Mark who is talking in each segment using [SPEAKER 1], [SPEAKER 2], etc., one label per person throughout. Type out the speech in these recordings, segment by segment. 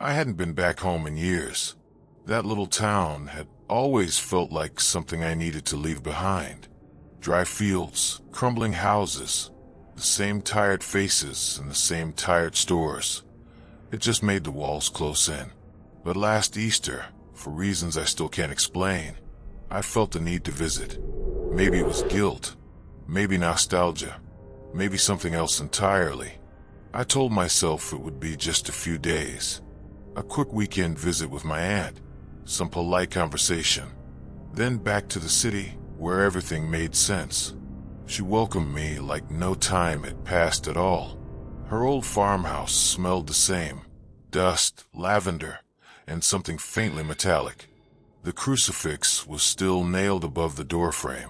[SPEAKER 1] I hadn't been back home in years. That little town had always felt like something I needed to leave behind. Dry fields, crumbling houses, the same tired faces and the same tired stores. It just made the walls close in. But last Easter, for reasons I still can't explain, I felt the need to visit. Maybe it was guilt, maybe nostalgia, maybe something else entirely. I told myself it would be just a few days. A quick weekend visit with my aunt, some polite conversation, then back to the city where everything made sense. She welcomed me like no time had passed at all. Her old farmhouse smelled the same, dust, lavender, and something faintly metallic. The crucifix was still nailed above the doorframe,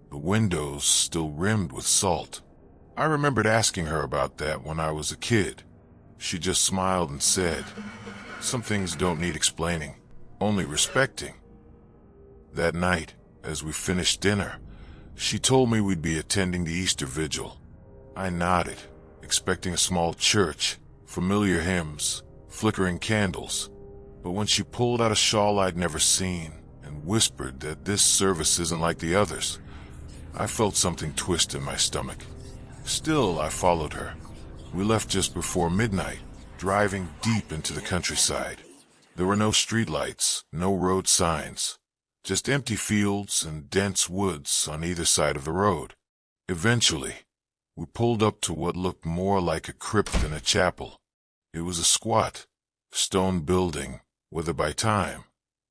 [SPEAKER 1] the windows still rimmed with salt. I remembered asking her about that when I was a kid. She just smiled and said, "Some things don't need explaining, only respecting." That night, as we finished dinner, she told me we'd be attending the Easter Vigil. I nodded, expecting a small church, familiar hymns, flickering candles. But when she pulled out a shawl I'd never seen and whispered that this service isn't like the others, I felt something twist in my stomach. Still, I followed her. We left just before midnight, driving deep into the countryside. There were no streetlights, no road signs, just empty fields and dense woods on either side of the road. Eventually, we pulled up to what looked more like a crypt than a chapel. It was a squat, stone building, weathered by time,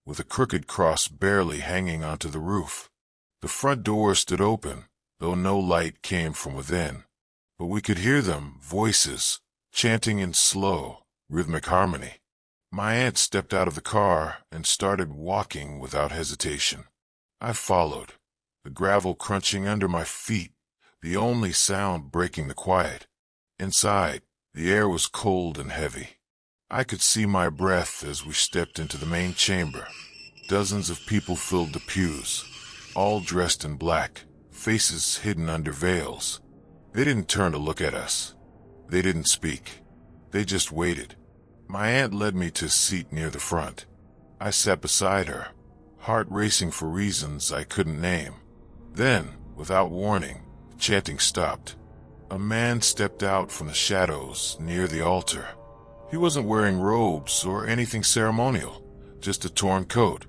[SPEAKER 1] with a crooked cross barely hanging onto the roof. The front door stood open, though no light came from within. But we could hear them, voices, chanting in slow, rhythmic harmony. My aunt stepped out of the car and started walking without hesitation. I followed, the gravel crunching under my feet, the only sound breaking the quiet. Inside, the air was cold and heavy. I could see my breath as we stepped into the main chamber. Dozens of people filled the pews, all dressed in black, faces hidden under veils. They didn't turn to look at us. They didn't speak. They just waited. My aunt led me to a seat near the front. I sat beside her, heart racing for reasons I couldn't name. Then, without warning, the chanting stopped. A man stepped out from the shadows near the altar. He wasn't wearing robes or anything ceremonial, just a torn coat,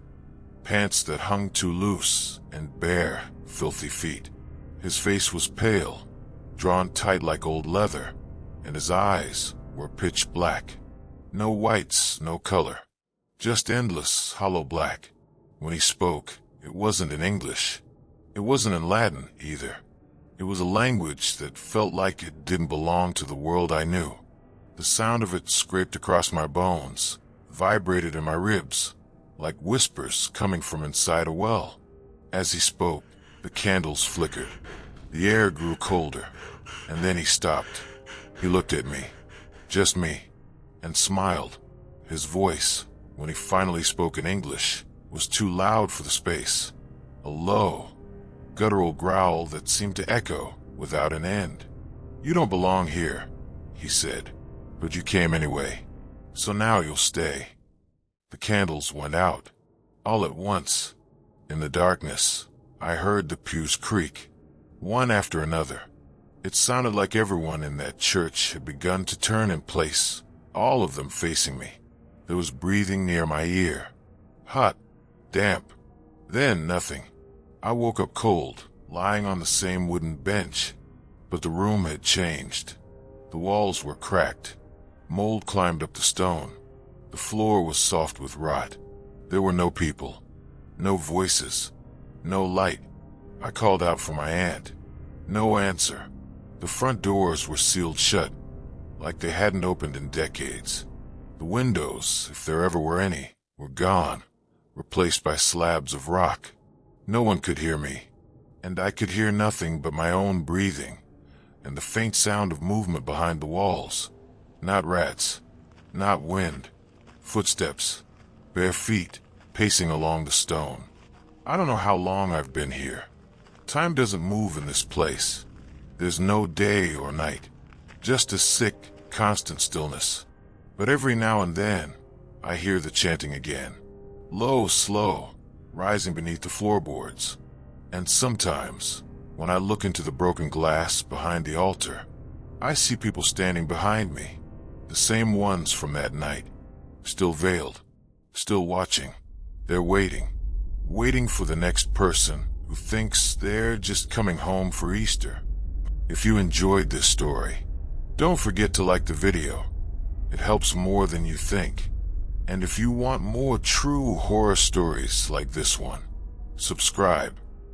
[SPEAKER 1] pants that hung too loose, and bare, filthy feet. His face was pale, drawn tight like old leather, and his eyes were pitch black. No whites, no color, just endless, hollow black. When he spoke, it wasn't in English. It wasn't in Latin, either. It was a language that felt like it didn't belong to the world I knew. The sound of it scraped across my bones, vibrated in my ribs, like whispers coming from inside a well. As he spoke, the candles flickered. The air grew colder, and then he stopped. He looked at me, just me, and smiled. His voice, when he finally spoke in English, was too loud for the space. A low, guttural growl that seemed to echo without an end. "You don't belong here," he said, "but you came anyway, so now you'll stay." The candles went out. All at once, in the darkness, I heard the pews creak, one after another. It sounded like everyone in that church had begun to turn in place, all of them facing me. There was breathing near my ear, hot, damp, then nothing. I woke up cold, lying on the same wooden bench, but the room had changed. The walls were cracked. Mold climbed up the stone. The floor was soft with rot. There were no people, no voices, no light. I called out for my aunt. No answer. The front doors were sealed shut, like they hadn't opened in decades. The windows, if there ever were any, were gone, replaced by slabs of rock. No one could hear me, and I could hear nothing but my own breathing and the faint sound of movement behind the walls. Not rats, not wind, footsteps, bare feet pacing along the stone. I don't know how long I've been here. Time doesn't move in this place. There's no day or night, just a sick, constant stillness. But every now and then, I hear the chanting again. Low, slow, rising beneath the floorboards. And sometimes, when I look into the broken glass behind the altar, I see people standing behind me. The same ones from that night. Still veiled. Still watching. They're waiting for the next person who thinks they're just coming home for Easter. If you enjoyed this story, don't forget to like the video. It helps more than you think. And if you want more true horror stories like this one, subscribe.